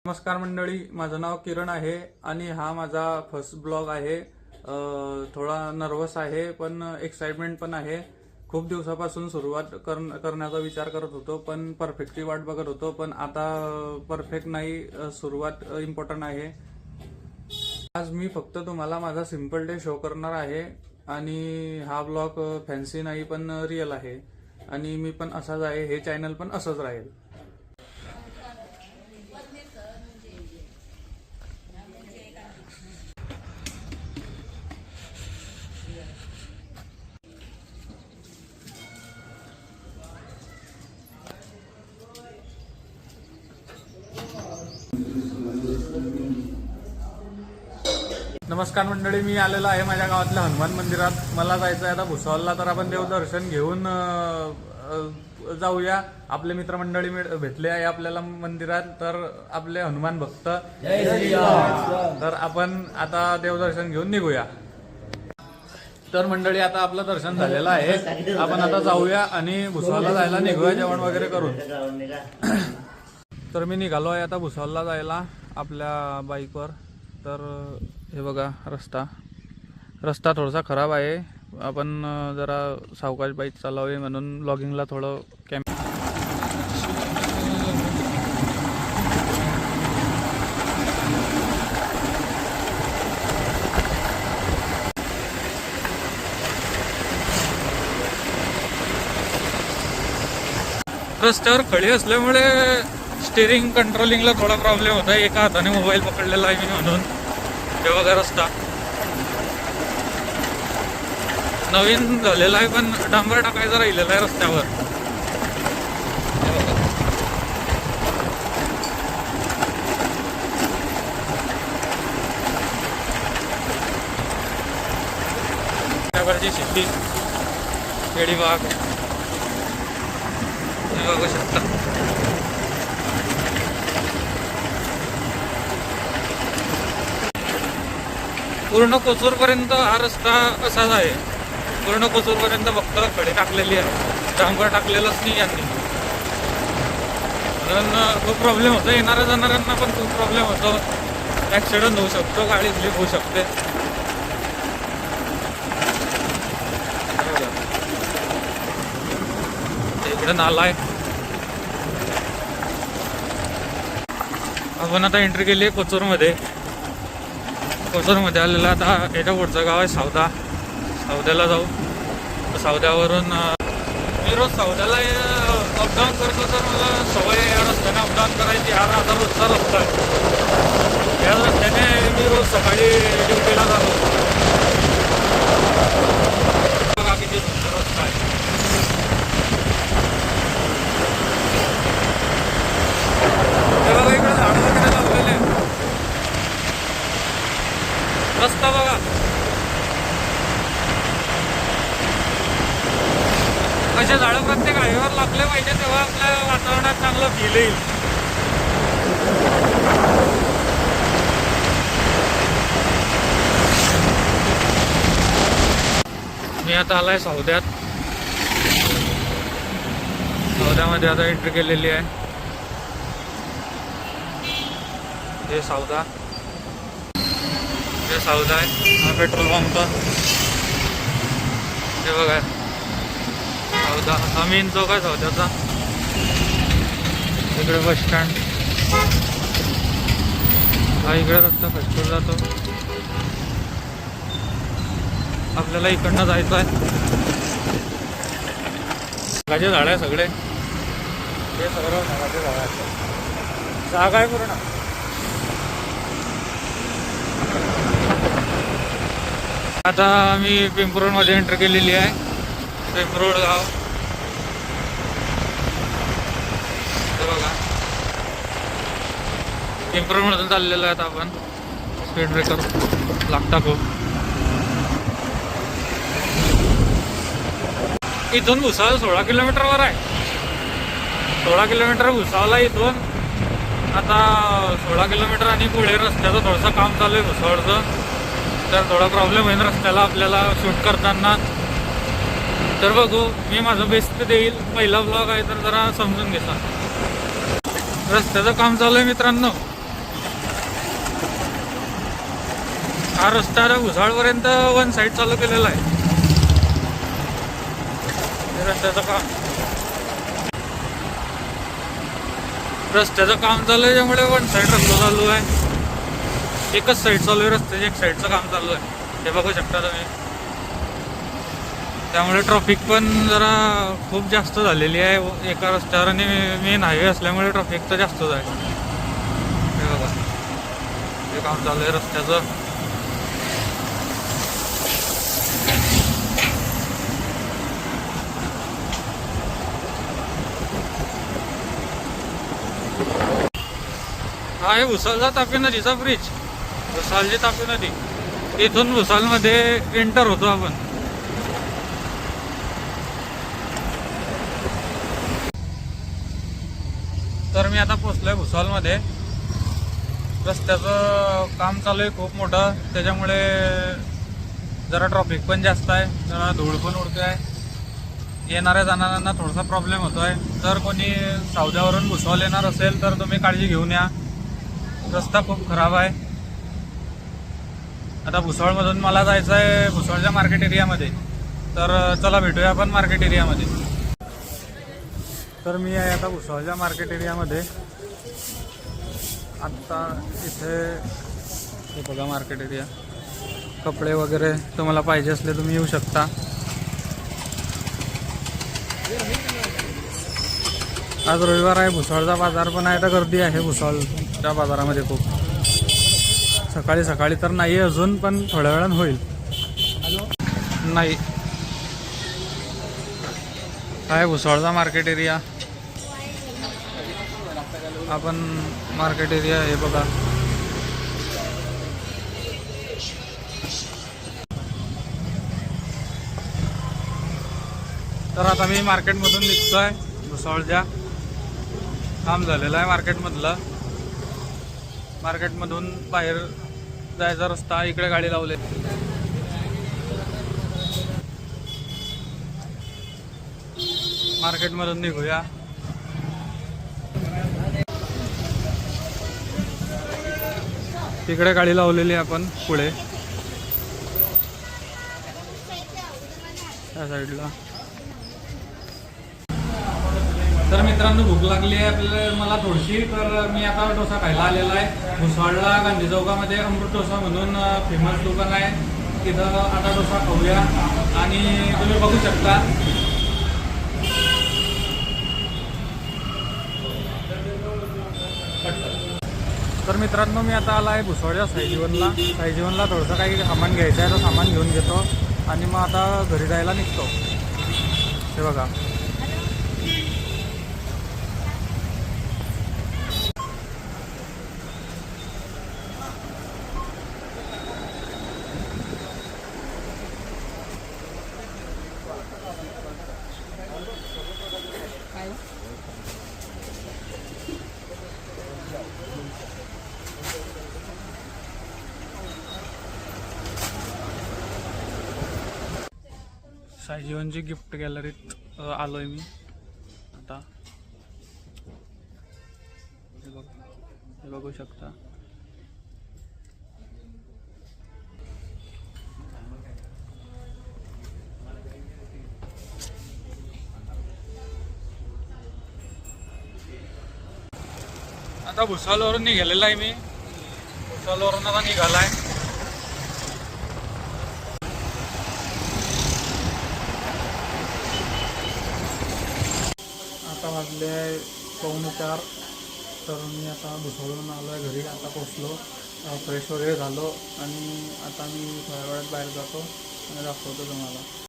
नमस्कार मंडळी, माझं नाव किरण आहे आणि हा माझा फर्स्ट ब्लॉग आहे। थोडा नर्वस आहे पण एक्साइटमेंट पण आहे। खूप दिवसापासून सुरुवात करण्याचा विचार करत होतो पण परफेक्टची वाट बघत होतो, पण आता परफेक्ट नाही, सुरुवात इम्पॉर्टंट आहे। आज मी फक्त तुम्हाला माझा सिंपल डे शो करणार आहे आणि हा ब्लॉग फॅन्सी नाही पण रिअल आहे आणि मी पण असाच आहे, हे चॅनल पण असंच राहील। नमस्कार मंडळी, मी आलेलो आहे माझ्या गावातल्या हनुमान मंदिरात। मला जायचं आहे आता भुसावळला, तर आपण देवदर्शन घेऊन जाऊया। आपले मित्रमंडळी भेटले आहे आपल्याला मंदिरात, तर आपले हनुमान भक्त तर आपण आता देवदर्शन घेऊन निघूया। तर मंडळी, आता आपलं दर्शन झालेलं आहे, आपण आता जाऊया आणि भुसावळला जायला निघूया जेवण वगैरे करून। तर मी निघालो आहे आता भुसावळला जायला आपल्या बाईकवर। तर हे बघा रस्ता थोडासा खराब आहे, आपण जरा सावकाश बाईक चालवावी म्हणून ब्लॉगिंगला थोडं रस्त्यावर खडी असल्यामुळे स्टीअरिंग कंट्रोलिंगला थोडा प्रॉब्लेम होता। एका हाताने मोबाईल पकडलेला आहे मी म्हणून। हे बघा रस्ता नवीन झालेला आहे पण डांबर टाकायचा राहिलेला आहे रस्त्यावर। त्यावरची शेती केळी बाग हे बघू शकता। पूर्ण कोचूर पर्यंत हा रस्ता असाच आहे, पूर्ण कोचूर पर्यंत फक्त खडे टाकलेली आहे, डांबर टाकलेलंच नाही यांनी, म्हणून खूप प्रॉब्लेम होतो। येणाऱ्या जाणाऱ्यांना पण खूप प्रॉब्लेम होतो, ऍक्सिडेंट होऊ शकतो, गाडी स्लिप होऊ शकते। इकडे नाला आहे, आपण आता एंट्री केली आहे कोचूरमध्ये आलेला। आता याच्या पुढचं गाव आहे सावदा, सावद्याला जाऊ। सावद्यावरून मी रोज सावद्याला अपडाऊन करतो, तर मला सवय या रस्त्याने अपडाऊन करायची। हा आता रोजचा रस्ता आहे, या रस्त्याने मी रोज सकाळी ड्युटीला जातो। बघा किती सुंदर रस्ता आहे। हे बघा इकडे झाड वगैरे लावलेले, रस्ता बघा। असे झाडं प्रत्येक हायवेवर लागले पाहिजे, तेव्हा आपल्या वातावरणात चांगलं फील येईल। मी आता आलाय सावद्यात, सावद्यामध्ये आता एंट्री केलेली आहे। हे सावदा आहे, हा पेट्रोल पंप। हे बघा सावदा, हा मेन चौक आहे सावद्याचा। इकडे बस स्टँड, हा इकडे रस्ता फसकून जातो, आपल्याला इकडनं जायचं आहे। झाडाचे झाड आहे सगळे, हे सगळं झाडाचे झाड आहे, जागा आहे पूर्ण। आता आम्ही पिंपरोडमध्ये एंटर केलेली आहे, पिंपरोड गाव। हे बघा पिंपरोडमधून चाललेलो आहे आपण, स्पीड ब्रेकर लागता खूप। इथून भुसावळ 16 किलोमीटरवर आहे, 16 किलोमीटर भुसावळला इथून। आता 16 किलोमीटर आणि पुढे रस्त्याचं थोडंसं काम चालू आहे भुसावळचं, तर थोडा प्रॉब्लेम होईल रस्त्याला आपल्याला शूट करताना। तर बघू, मी माझं बेस्ट देईल। पहिला ब्लॉग आहे तर जरा समजून घेता। रस्त्याचं काम चालू आहे मित्रांनो, हा रस्ता भुसावळपर्यंत वन साईड चालू केलेला आहे. रस्त्याचं काम चालू आहे, त्यामुळे वन साईड रस्ता चालू आहे. एकच साईड चालू आहे रस्त्याची, एक साईडचं काम चालू आहे, हे बघू शकता तुम्ही. त्यामुळे ट्रॅफिक पण जरा खूप जास्त झालेली आहे एका रस्त्यावर, आणि मेन हायवे असल्यामुळे ट्रॅफिक तर जास्तच आहे. हे बघा, हे काम चालू आहे रस्त्याचं. हा आहे भुसावळचा तापी नदीचा ब्रिज, भुसावळची तापी नदी. इथून भुसावळमध्ये एंटर होतो आपण. तर मी आता पोचलोय भुसावळमध्ये. रस्त्याचं काम चालू आहे खूप मोठं, त्याच्यामुळे जरा ट्रॅफिक पण जास्त आहे, जरा धूळ पण उडते आहे. येणाऱ्या जाणाऱ्यांना थोडासा प्रॉब्लेम होतोय. जर कोणी सावद्यावरून भुसावळ येणार असेल तर तुम्ही काळजी घेऊन या, रस्ता खूप खराब आहे. आता भुसावळमधून मला जायचं आहे भुसावळच्या मार्केट एरियामध्ये, तर चला भेटूया आपण मार्केट एरियामध्ये. तर मी आहे आता भुसावळच्या मार्केट एरियामध्ये. आत्ता इथे हे बघा मार्केट एरिया. कपडे वगैरे तुम्हाला पाहिजे असले तुम्ही येऊ शकता. आज रविवार आहे, भुसावळचा बाजार पण आहे, तर गर्दी आहे भुसावळच्या बाजारामध्ये खूप. सकाळी सकाळी तर नाही अजून, पण थोड्या वेळानं होईल. नाही आहे भुसावळचा मार्केट एरिया. आपण मार्केट एरिया हे बघा. तर आता मी मार्केटमधून निघतोय भुसावळच्या. काम झालेलं आहे मार्केटमधलं. मार्केटमधून बाहेर जायचा रस्ता, इकडे गाडी लावले. मार्केटमधून निघूया. तिकडे गाडी लावलेली आपण पुढे त्या साईडला. तर मित्रांनो भूक लागली आहे आपल्याला, मला थोडीशी. तर मी आता डोसा खायला आलेला आहे भुसावळला. गांधी चौकामध्ये अमृत डोसा म्हणून फेमस दुकान आहे, तिथं आता डोसा खाऊया. आणि तुम्ही बघू शकता तर मित्रांनो मी आता आला आहे भुसावळच्या साईजीवनला थोडंसं काही सामान घ्यायचं आहे, तर सामान घेऊन घेतो आणि मग आता घरी जायला निघतो. हे बघा, साईजीवनची गिफ्ट गॅलरीत आलोय मी आता. हे बघू शकता. आता भुसावळवरून निघालेला आहे मी. भुसावळवरून आता निघालाय. आता वाजले आहे 3:45. तर मी आता भुसावळवरून आलो आहे घरी. आता पोचलो, फ्रेश वगैरे झालो आणि आता मी थोड्या वेळात बाहेर जातो आणि दाखवतो तुम्हाला.